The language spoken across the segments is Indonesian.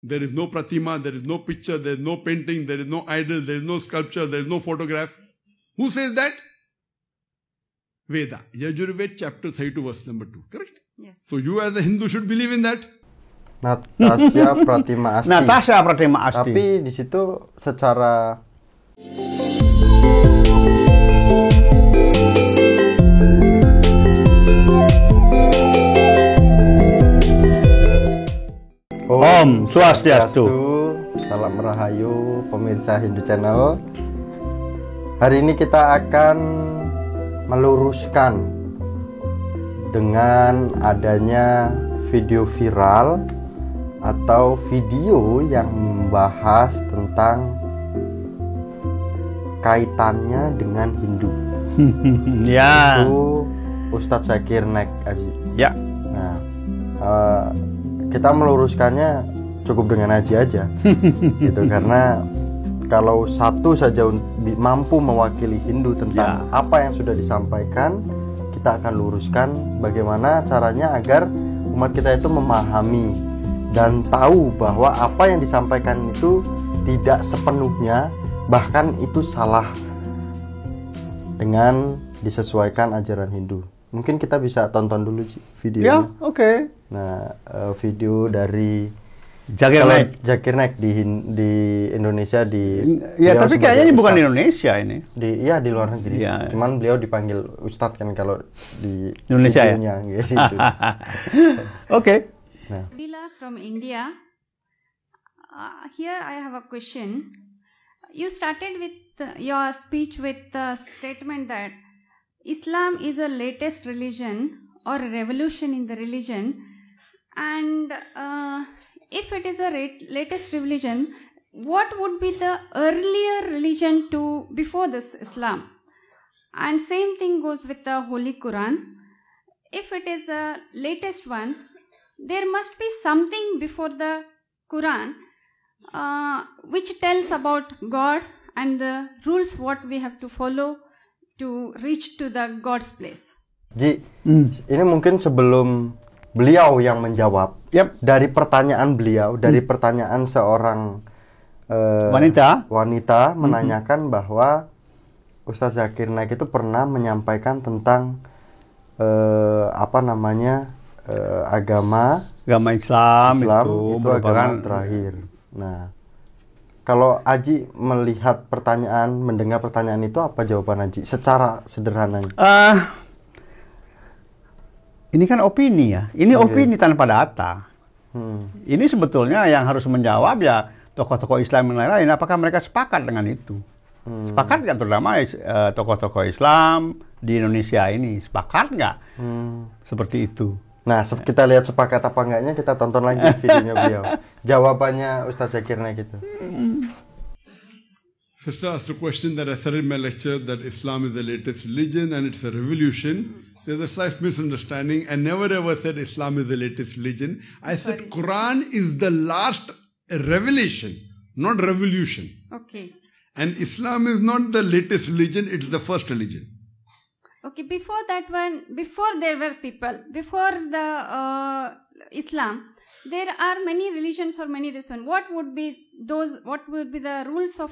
There is no pratima, there is no picture, there is no painting, there is no idol, there is no sculpture, there is no photograph. Who says that? Veda. Yajurved chapter 32 verse number 2. Correct? Yes. So you as a Hindu should believe in that. Natasha Pratima Asti. Natasha Pratima Asti. Tapi di situ secara Om Swastiastu. Salam Rahayu pemirsa Hindu Channel. Hari ini kita akan meluruskan dengan adanya video viral atau video yang membahas tentang kaitannya dengan Hindu. Ya. Itu Ustadz Zakir Naik Aji. Ya. Nah, kita meluruskannya cukup dengan Aji aja, gitu, karena kalau satu saja mampu mewakili Hindu tentang apa yang sudah disampaikan, kita akan luruskan bagaimana caranya agar umat kita itu memahami dan tahu bahwa apa yang disampaikan itu tidak sepenuhnya, bahkan itu salah dengan disesuaikan ajaran Hindu. Mungkin kita bisa tonton dulu videonya. Ya, oke. Nah, video dari Zakir Naik di Indonesia ya, tapi kayaknya ini bukan di Indonesia ini. Di luar negeri. Ya. Cuman beliau dipanggil Ustadz kan kalau di Indonesia videonya, ya. Gitu. Oke. Nah. Lila from India. Here I have a question. You started with your speech with the statement that Islam is a latest religion or a revolution in the religion, and if it is a latest religion, what would be the earlier religion to before this Islam? And same thing goes with the Holy Quran. If it is a latest one, there must be something before the Quran which tells about God and the rules what we have to follow to reach to the God's place. Ji, ini mungkin sebelum beliau yang menjawab, dari pertanyaan beliau, dari pertanyaan seorang wanita menanyakan bahwa Ustadz Zakir Naik itu pernah menyampaikan tentang agama Islam itu agama terakhir. Nah, kalau Aji mendengar pertanyaan itu, apa jawaban Aji secara sederhananya? Ini kan opini ya. Ini opini tanpa data. Ini sebetulnya yang harus menjawab ya tokoh-tokoh Islam yang lain. Apakah mereka sepakat dengan itu? Sepakat nggak, terutama tokoh-tokoh Islam di Indonesia ini? Sepakat nggak? Seperti itu. Nah, kita lihat sepakat apa enggaknya, kita tonton lagi videonya beliau. Jawabannya Ustadz Zakir Naik itu. Sister asked a question that I said in my lecture that Islam is the latest religion and it's a revolution. There's a slight misunderstanding. I never ever said Islam is the latest religion. I said Quran is the last revelation, not revolution. Okay. And Islam is not the latest religion, it's the first religion. Okay, before that one, before there were people, before the Islam, there are many religions or many this one. What would be the rules of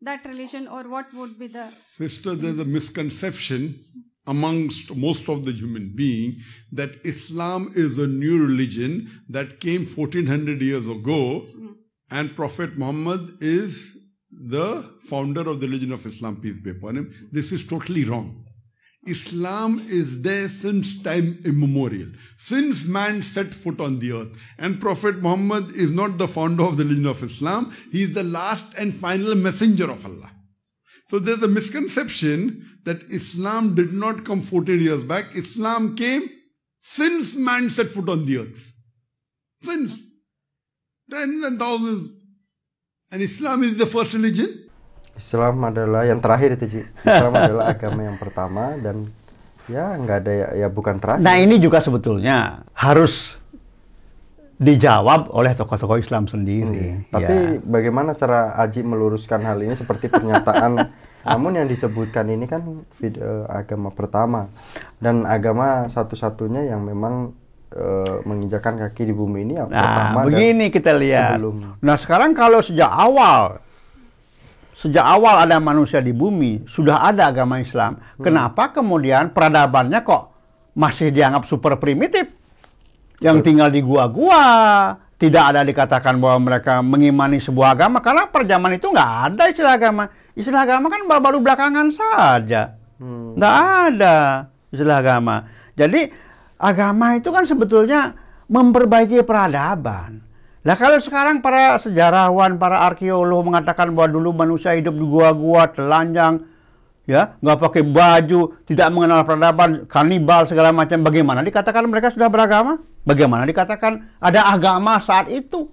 that religion, or what would be the... Sister, there's a misconception amongst most of the human being that Islam is a new religion that came 1400 years ago, and Prophet Muhammad is the founder of the religion of Islam, peace be upon him. This is totally wrong. Islam is there since time immemorial, since man set foot on the earth. And Prophet Muhammad is not the founder of the religion of Islam. He is the last and final messenger of Allah. So there's a misconception that Islam did not come 14 years back. Islam came since man set foot on the earth. Since tens and thousands. And Islam is the first religion. Islam adalah yang terakhir itu, Ci. Islam adalah agama yang pertama dan ya nggak ada ya bukan terakhir. Nah, ini juga sebetulnya harus dijawab oleh tokoh-tokoh Islam sendiri. Tapi bagaimana cara Aji meluruskan hal ini seperti pernyataan namun yang disebutkan ini kan agama pertama dan agama satu-satunya yang memang menginjakan kaki di bumi ini yang Nah, pertama begini kita lihat. sebelum. Nah, sekarang kalau sejak awal ada manusia di bumi, sudah ada agama Islam. Kenapa kemudian peradabannya kok masih dianggap super primitif? Yang tinggal di gua-gua, tidak ada dikatakan bahwa mereka mengimani sebuah agama, karena pada zaman itu nggak ada istilah agama. Istilah agama kan baru belakangan saja. Nggak ada istilah agama. Jadi agama itu kan sebetulnya memperbaiki peradaban. Nah, kalau sekarang para sejarawan, para arkeolog mengatakan bahwa dulu manusia hidup di gua-gua, telanjang, ya, nggak pakai baju, tidak mengenal peradaban, kanibal segala macam, bagaimana dikatakan mereka sudah beragama? Bagaimana dikatakan ada agama saat itu?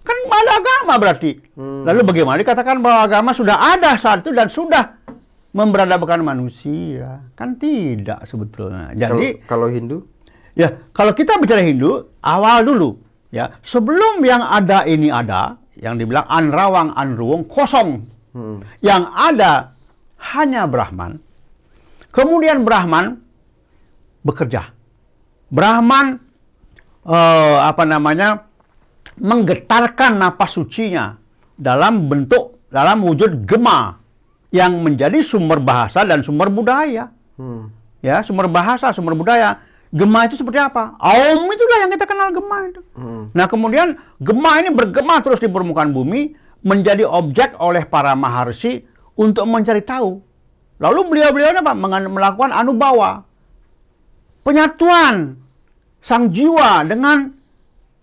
Kan ada agama berarti. Lalu bagaimana dikatakan bahwa agama sudah ada saat itu dan sudah memperadaban manusia? Kan tidak sebetulnya. Jadi Kalau Hindu? ya, kalau kita bicara Hindu, awal dulu, ya, sebelum yang ada ini ada, yang dibilang Anrawang Anruwung kosong. Yang ada hanya Brahman. Kemudian Brahman bekerja. Brahman menggetarkan napas sucinya dalam wujud gema yang menjadi sumber bahasa dan sumber budaya. Ya, sumber bahasa, sumber budaya. Gema itu seperti apa? Aum itulah yang kita kenal gema itu. Nah, kemudian gema ini bergema terus di permukaan bumi, menjadi objek oleh para maharsi untuk mencari tahu. Lalu beliau-beliau apa? Melakukan anubawa. Penyatuan sang jiwa dengan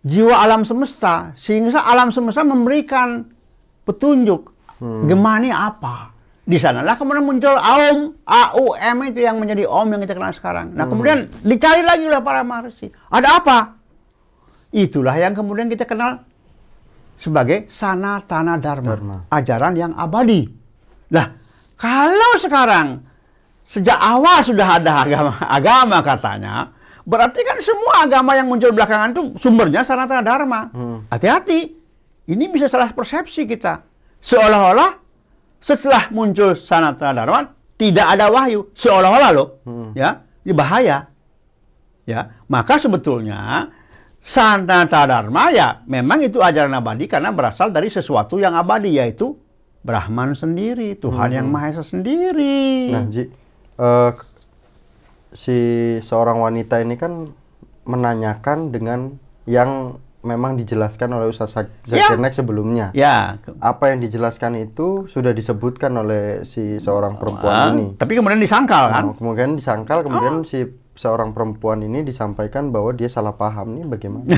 jiwa alam semesta, sehingga alam semesta memberikan petunjuk. Gema ini apa? Di sanalah kemudian muncul AUM itu yang menjadi Om yang kita kenal sekarang. Nah, kemudian dicari lagi oleh para maharsi. Ada apa? Itulah yang kemudian kita kenal sebagai Sanatana Dharma. Ajaran yang abadi. Nah, kalau sekarang sejak awal sudah ada agama katanya, berarti kan semua agama yang muncul belakangan itu sumbernya Sanatana Dharma. Hati-hati, ini bisa salah persepsi kita. Seolah-olah setelah muncul Sanatana Dharma tidak ada wahyu, seolah-olah loh, ya, ini bahaya. Ya, maka sebetulnya Sanatana Dharma ya memang itu ajaran abadi karena berasal dari sesuatu yang abadi, yaitu Brahman sendiri, Tuhan yang Maha Esa sendiri. Nah, Ji, si seorang wanita ini kan menanyakan dengan yang memang dijelaskan oleh Ustaz Zakir Naik sebelumnya. Ya. Apa yang dijelaskan itu sudah disebutkan oleh si seorang perempuan ini. Tapi kemudian disangkal kan? Kemudian disangkal, kemudian si seorang perempuan ini disampaikan bahwa dia salah paham, nih bagaimana?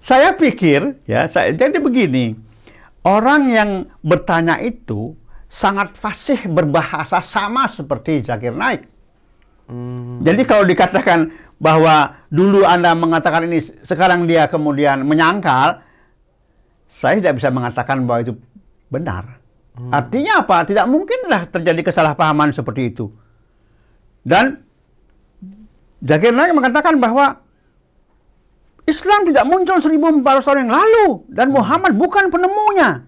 Saya pikir, ya, jadi begini, orang yang bertanya itu sangat fasih berbahasa sama seperti Zakir Naik. Jadi kalau dikatakan bahwa dulu Anda mengatakan ini, sekarang dia kemudian menyangkal, saya tidak bisa mengatakan bahwa itu benar. Artinya apa? Tidak mungkinlah terjadi kesalahpahaman seperti itu. Dan Zakir Naik mengatakan bahwa Islam tidak muncul 1400 tahun yang lalu dan Muhammad bukan penemunya.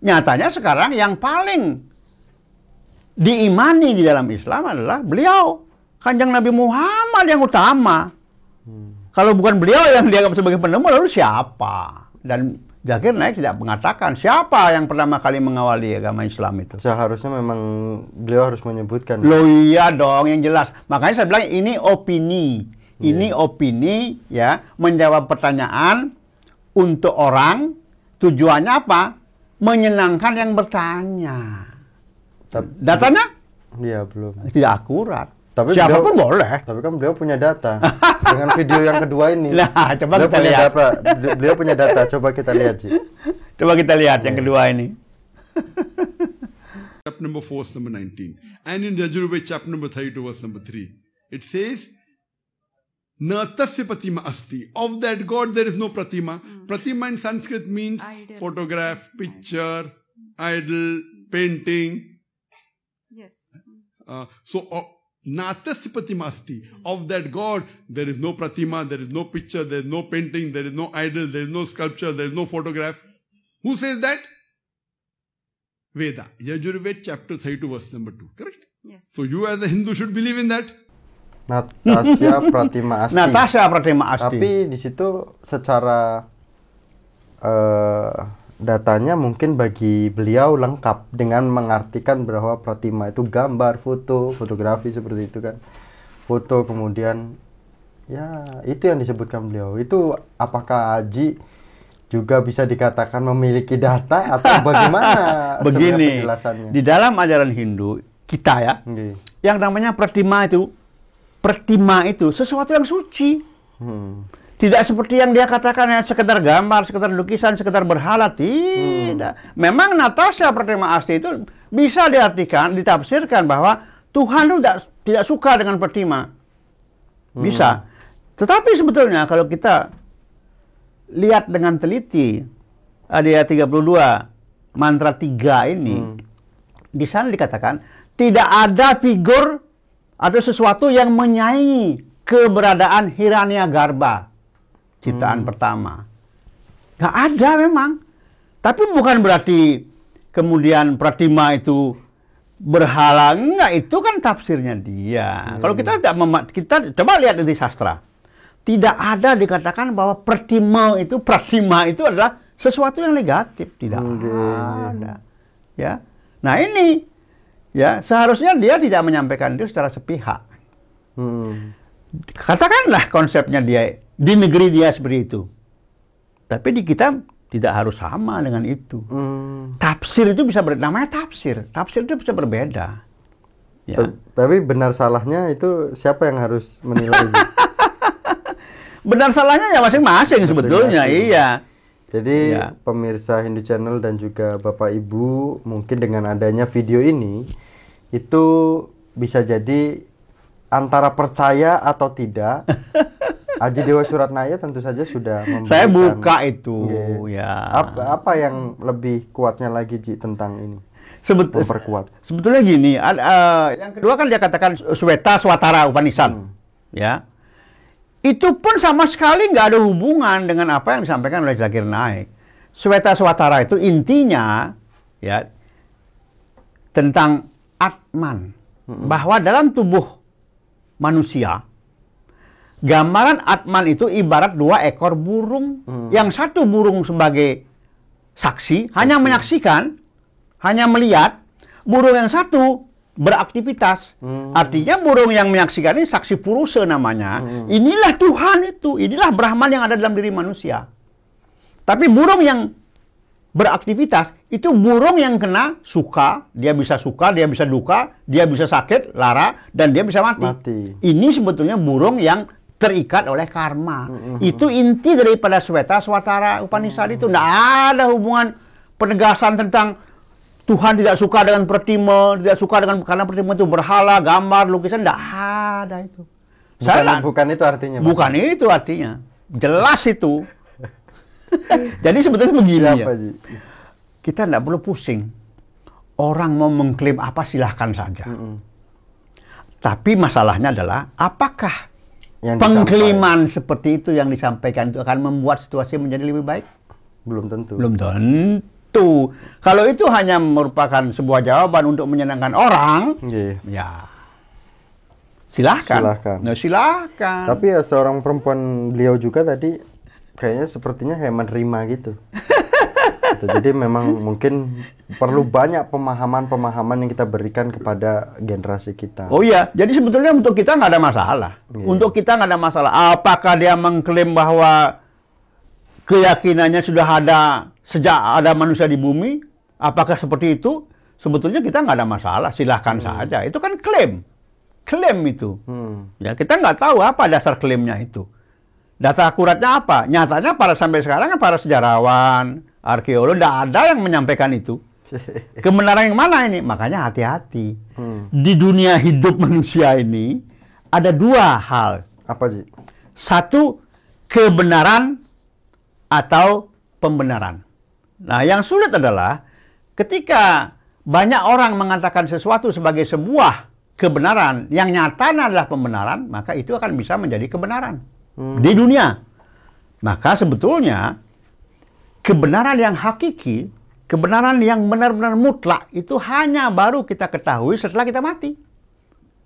Nyatanya sekarang yang paling diimani di dalam Islam adalah beliau, Kanjeng Nabi Muhammad yang utama. Kalau bukan beliau yang dianggap sebagai penemu, lalu siapa? Dan Zakir Naik tidak mengatakan siapa yang pertama kali mengawali agama Islam itu. Seharusnya memang beliau harus menyebutkan. Loh iya dong, yang jelas. Makanya saya bilang ini opini. Ini opini, ya, menjawab pertanyaan untuk orang. Tujuannya apa? Menyenangkan yang bertanya. Datanya? Iya, belum. Tidak akurat. Tapi siapapun boleh. Tapi kan beliau punya data. Dengan video yang kedua ini. Nah, coba kita lihat. Beliau punya data. Coba kita lihat, Ji. Coba kita lihat yang kedua ini. Chapter number 4, verse number 19. And in Yajurveda, chapter number 32, verse number 3. It says, Na tasya pratima asti. Of that God there is no pratima. Pratima in Sanskrit means Idol. photograph, picture, idol, painting. Yes. Natasya pratima asti. Of that God, there is no pratima, there is no picture, there is no painting, there is no idol, there is no sculpture, there is no photograph. Who says that? Veda. Yajurveda chapter 32 verse number 2. Correct? Yes. So you as a Hindu should believe in that. Natasha Pratima Asti. Natasha Pratima Asti. Tapi di situ secara datanya mungkin bagi beliau lengkap dengan mengartikan bahwa Pratima itu gambar, foto, fotografi seperti itu kan. Foto kemudian ya itu yang disebutkan beliau. Itu apakah Haji juga bisa dikatakan memiliki data atau bagaimana? Begini, penjelasannya? di dalam ajaran Hindu kita ya, yang namanya Pratima itu sesuatu yang suci. Tidak seperti yang dia katakan ya, sekedar gambar, sekedar lukisan, sekedar berhala. Tidak. Memang Natasha Pratima Asti itu bisa diartikan, ditafsirkan bahwa Tuhan itu tidak suka dengan Pratima. Bisa. Tetapi sebetulnya kalau kita lihat dengan teliti ayat 32 mantra 3 ini, di sana dikatakan tidak ada figur atau sesuatu yang menyaingi keberadaan Hiranyagarbha, ciptaan pertama. Nggak ada memang. Tapi bukan berarti kemudian Pratima itu berhala. Enggak, itu kan tafsirnya dia. Kalau kita kita coba lihat di sastra. Tidak ada dikatakan bahwa Pratima itu adalah sesuatu yang negatif. Tidak ada. Ya. Nah ini ya seharusnya dia tidak menyampaikan itu secara sepihak. Katakanlah konsepnya dia di negeri dia seperti itu. Tapi di kita tidak harus sama dengan itu. Tafsir itu bisa namanya tafsir. Tafsir itu bisa berbeda. Ya. Tapi benar salahnya itu siapa yang harus menilai? Benar salahnya ya masing-masing sebetulnya. Iya. Jadi pemirsa Hindu Channel dan juga Bapak Ibu, mungkin dengan adanya video ini itu bisa jadi antara percaya atau tidak. Haji Dewa Suratnaya tentu saja sudah memberikan. Saya buka itu, ya. Apa yang lebih kuatnya lagi Ji tentang ini? Memperkuat. Sebetulnya gini, yang kedua kan dia katakan Sweta Swatara Upanishad, ya. Itu pun sama sekali nggak ada hubungan dengan apa yang disampaikan oleh Zakir Naik. Sweta Swatara itu intinya, ya, tentang Atman, bahwa dalam tubuh manusia, gambaran Atman itu ibarat 2 ekor burung. Yang satu burung sebagai saksi, hanya menyaksikan, hanya melihat. Burung yang satu beraktivitas. Artinya burung yang menyaksikan ini saksi purusa namanya. Inilah Tuhan itu, inilah Brahman yang ada dalam diri manusia. Tapi burung yang beraktivitas itu burung yang kena suka, dia bisa duka, dia bisa sakit, lara, dan dia bisa mati. Ini sebetulnya burung yang terikat oleh karma. Itu inti daripada Sweta Swatara Upanishad itu. Tidak ada hubungan penegasan tentang Tuhan tidak suka dengan Pratima, tidak suka karena Pratima itu berhala, gambar, lukisan, tidak ada itu. Bukan itu artinya. Bukan itu artinya. Jelas itu. Jadi sebetulnya begini ya. Kita tidak perlu pusing. Orang mau mengklaim apa silahkan saja. Tapi masalahnya adalah apakah pengklaiman seperti itu yang disampaikan itu akan membuat situasi menjadi lebih baik? Belum tentu. Belum tentu. Kalau itu hanya merupakan sebuah jawaban untuk menyenangkan orang, ya silahkan. Nah, silahkan. Tapi ya seorang perempuan beliau juga tadi kayaknya sepertinya kayak menerima gitu. Jadi memang mungkin perlu banyak pemahaman yang kita berikan kepada generasi kita. Oh iya, jadi sebetulnya untuk kita nggak ada masalah. Untuk kita nggak ada masalah. Apakah dia mengklaim bahwa keyakinannya sudah ada sejak ada manusia di bumi? Apakah seperti itu? Sebetulnya kita nggak ada masalah. Silahkan saja. Itu kan klaim itu. Ya kita nggak tahu apa dasar klaimnya itu. Data akuratnya apa? Nyatanya sampai sekarang para sejarawan, arkeolog tidak ada yang menyampaikan itu. Kebenaran yang mana ini? Makanya hati-hati. Di dunia hidup manusia ini ada 2 hal. Apa sih? Satu, kebenaran atau pembenaran. Nah, yang sulit adalah ketika banyak orang mengatakan sesuatu sebagai sebuah kebenaran yang nyatanya adalah pembenaran, maka itu akan bisa menjadi kebenaran di dunia. Maka sebetulnya kebenaran yang hakiki, kebenaran yang benar-benar mutlak itu hanya baru kita ketahui setelah kita mati.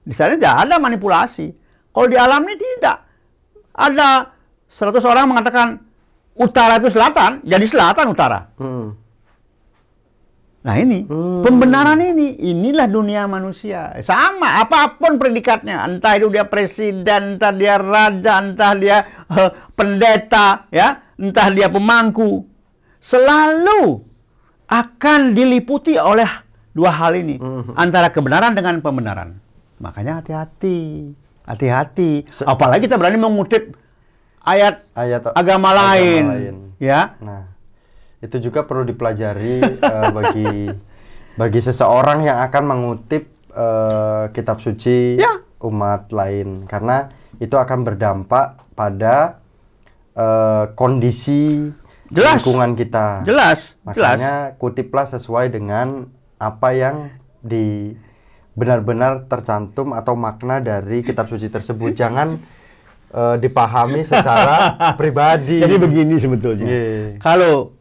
Di sana tidak ada manipulasi. Kalau di alam ini tidak. Ada 100 orang mengatakan utara itu selatan, jadi selatan utara. Nah ini, pembenaran inilah dunia manusia. Sama, apapun predikatnya. Entah itu dia presiden, entah dia raja, entah dia pendeta, ya, entah dia pemangku. Selalu akan diliputi oleh dua hal ini. Antara kebenaran dengan pembenaran. Makanya hati-hati. Hati-hati. Apalagi kita berani mengutip ayat agama lain. Ya. Nah, itu juga perlu dipelajari bagi seseorang yang akan mengutip kitab suci umat lain, karena itu akan berdampak pada kondisi lingkungan kita. Makanya kutiplah sesuai dengan apa yang benar-benar tercantum atau makna dari kitab suci tersebut. Jangan dipahami secara pribadi. Jadi begini sebetulnya. Kalau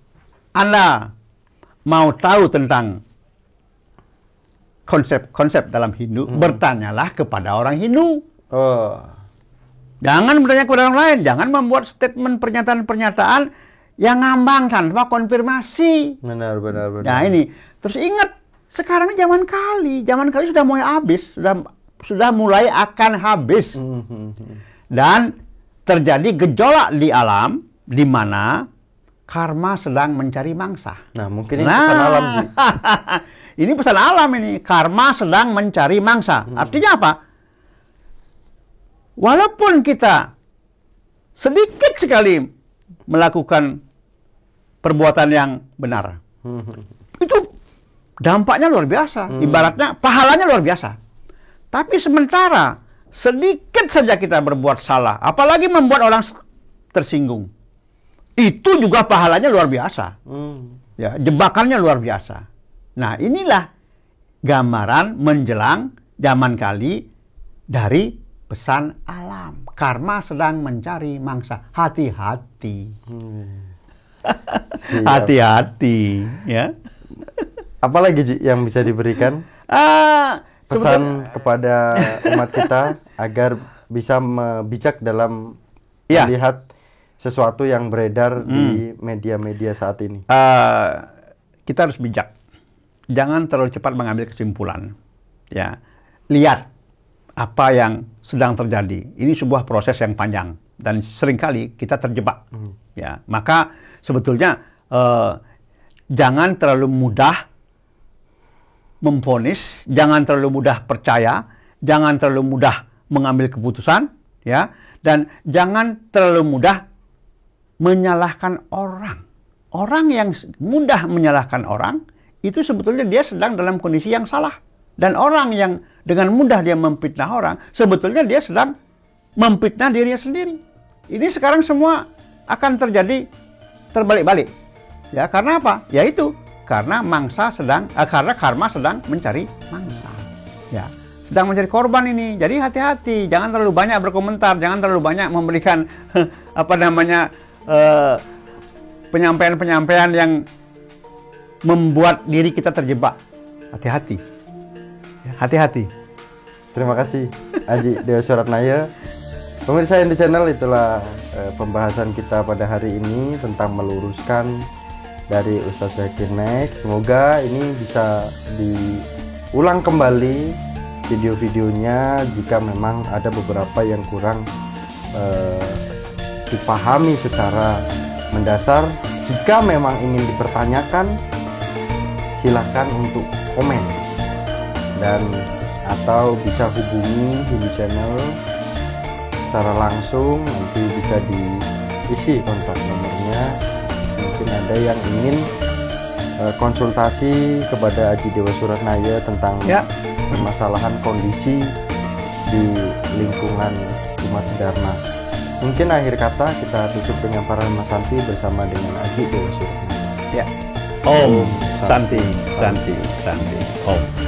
Anda mau tahu tentang konsep-konsep dalam Hindu, bertanyalah kepada orang Hindu. Jangan bertanya kepada orang lain. Jangan membuat statement pernyataan-pernyataan yang ngambang tanpa konfirmasi. Benar. Nah ini, terus ingat, sekarang zaman kali sudah mulai habis, sudah mulai akan habis. Dan terjadi gejolak di alam, di mana karma sedang mencari mangsa. Nah, mungkin ini pesan alam. Ini pesan alam ini. Karma sedang mencari mangsa. Artinya apa? Walaupun kita sedikit sekali melakukan perbuatan yang benar, itu dampaknya luar biasa. Ibaratnya pahalanya luar biasa. Tapi sementara sedikit saja kita berbuat salah, apalagi membuat orang tersinggung, itu juga pahalanya luar biasa. Ya, jebakannya luar biasa. Nah, inilah gambaran menjelang zaman kali dari pesan alam. Karma sedang mencari mangsa. Hati-hati. Hati-hati, ya. Apalagi Ji yang bisa diberikan pesan kepada umat kita agar bisa bijak dalam melihat sesuatu yang beredar di media-media saat ini. Kita harus bijak. Jangan terlalu cepat mengambil kesimpulan. Ya, lihat apa yang sedang terjadi. Ini sebuah proses yang panjang dan seringkali kita terjebak. Ya, maka sebetulnya jangan terlalu mudah memvonis, jangan terlalu mudah percaya, jangan terlalu mudah mengambil keputusan, ya, dan jangan terlalu mudah menyalahkan orang. Orang yang mudah menyalahkan orang, itu sebetulnya dia sedang dalam kondisi yang salah. Dan orang yang dengan mudah dia memfitnah orang, sebetulnya dia sedang memfitnah dirinya sendiri. Ini sekarang semua akan terjadi terbalik-balik. Ya, karena apa? Yaitu karena karena karma sedang mencari mangsa. Ya, sedang mencari korban ini. Jadi hati-hati, jangan terlalu banyak berkomentar, jangan terlalu banyak memberikan penyampaian-penyampaian yang membuat diri kita terjebak. Hati-hati. Ya, hati-hati. Terima kasih Aji Dewa Suratnaya. Pemirsa Hindu Channel, itulah pembahasan kita pada hari ini tentang meluruskan dari Ustaz Zakir Naik. Semoga ini bisa diulang kembali video-videonya jika memang ada beberapa yang kurang dipahami secara mendasar. Jika memang ingin dipertanyakan, silahkan untuk komen dan atau bisa hubungi Hindu Channel secara langsung. Nanti bisa diisi kontak nomornya. Mungkin ada yang ingin konsultasi kepada Aji Dewa Suratnaya tentang permasalahan kondisi di lingkungan umat Dharma. Mungkin akhir kata kita tutup dengan Parama Santi bersama dengan Aji Dewa Suratnaya. Ya. Om Santi, Santi, Santi. Om.